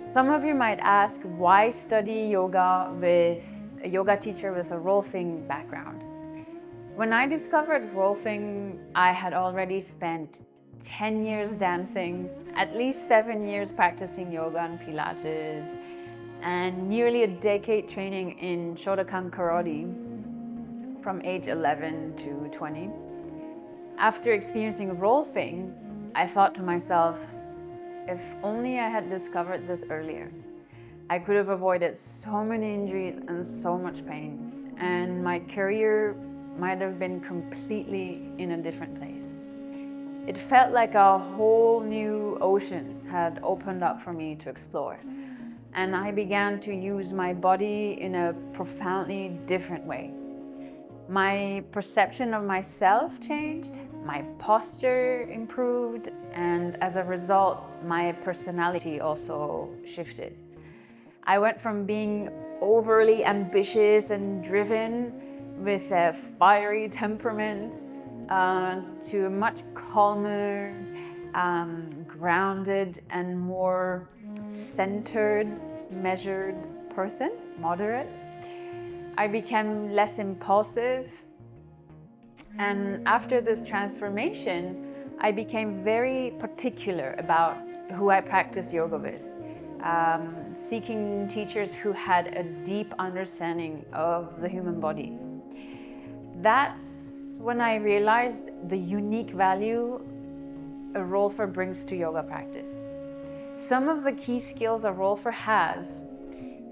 Some of you might ask, why study yoga with a yoga teacher with a Rolfing background? When I discovered Rolfing, I had already spent 10 years dancing, at least 7 years practicing yoga and Pilates, and nearly a decade training in Shotokan karate from age 11 to 20. After experiencing Rolfing, I thought to myself, if only I had discovered this earlier, I could have avoided so many injuries and so much pain, and my career might have been completely in a different place. It felt like a whole new ocean had opened up for me to explore, and I began to use my body in a profoundly different way. My perception of myself changed, my posture improved, and as a result, my personality also shifted. I went from being overly ambitious and driven with a fiery temperament to a much calmer, grounded, and more centered, measured person, moderate. I became less impulsive, and after this transformation, I became very particular about who I practice yoga with, seeking teachers who had a deep understanding of the human body. That's when I realized the unique value a Rolfer brings to yoga practice. Some of the key skills a Rolfer has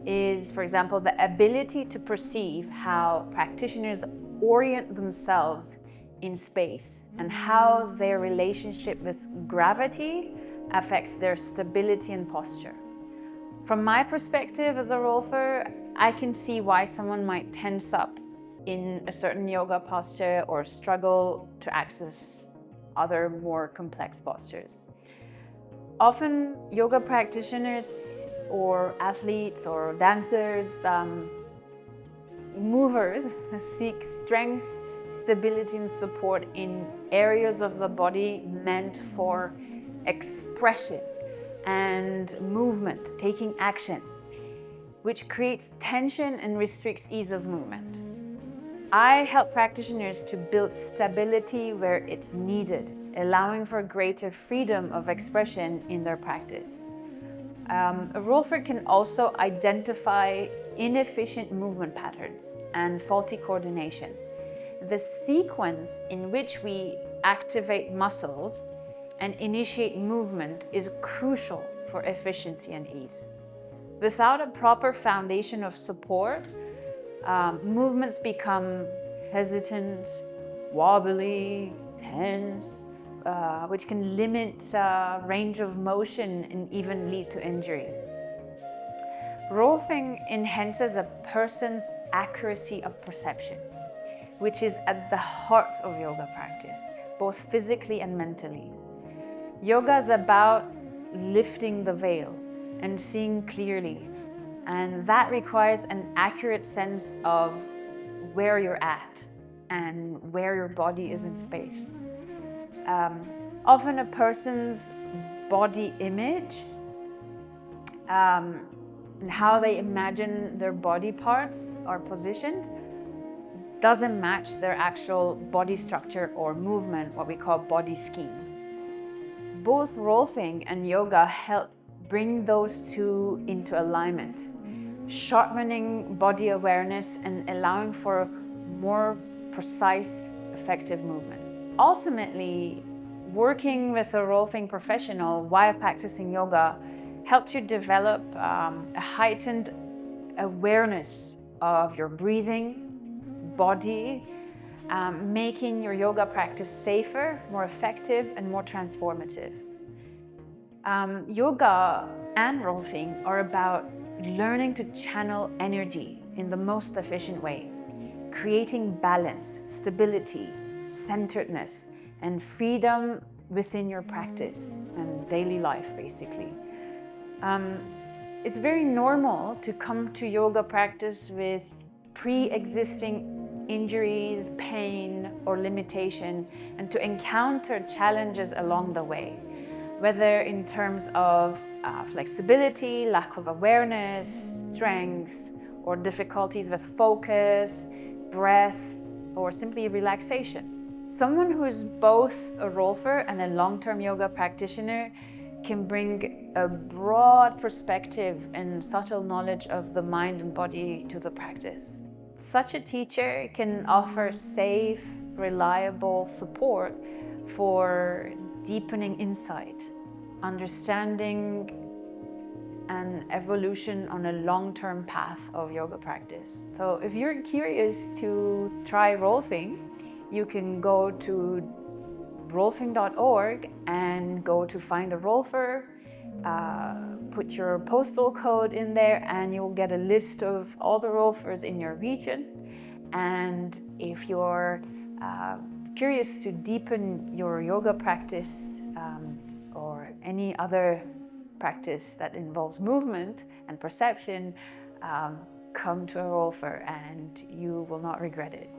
is, for example, the ability to perceive how practitioners orient themselves in space and how their relationship with gravity affects their stability and posture. From my perspective as a Rolfer, I can see why someone might tense up in a certain yoga posture or struggle to access other more complex postures. Often, yoga practitioners or athletes or dancers, movers seek strength, stability, and support in areas of the body meant for expression and movement, taking action, which creates tension and restricts ease of movement. I help practitioners to build stability where it's needed, allowing for greater freedom of expression in their practice. A Rolfer can also identify inefficient movement patterns and faulty coordination. The sequence in which we activate muscles and initiate movement is crucial for efficiency and ease. Without a proper foundation of support, movements become hesitant, wobbly, tense, which can limit range of motion and even lead to injury. Rolfing enhances a person's accuracy of perception, which is at the heart of yoga practice, both physically and mentally. Yoga is about lifting the veil and seeing clearly, and that requires an accurate sense of where you're at and where your body is in space. Often a person's body image and how they imagine their body parts are positioned doesn't match their actual body structure or movement, what we call body scheme. Both Rolfing and yoga help bring those two into alignment, sharpening body awareness and allowing for more precise, effective movement. Ultimately, working with a Rolfing professional while practicing yoga helps you develop a heightened awareness of your breathing, body, making your yoga practice safer, more effective, and more transformative. Yoga and Rolfing are about learning to channel energy in the most efficient way, creating balance, stability, centeredness, and freedom within your practice and daily life, basically. It's very normal to come to yoga practice with pre-existing injuries, pain, or limitation, and to encounter challenges along the way. whether in terms of flexibility, lack of awareness, strength, or difficulties with focus, breath, or simply relaxation. Someone who's both a Rolfer and a long-term yoga practitioner can bring a broad perspective and subtle knowledge of the mind and body to the practice. Such a teacher can offer safe, reliable support for deepening insight, understanding, and evolution on a long-term path of yoga practice. So if you're curious to try Rolfing, you can go to rolfing.org and go to find a Rolfer, put your postal code in there, and you'll get a list of all the Rolfers in your region. And if you're curious to deepen your yoga practice or any other practice that involves movement and perception, come to a Rolfer and you will not regret it.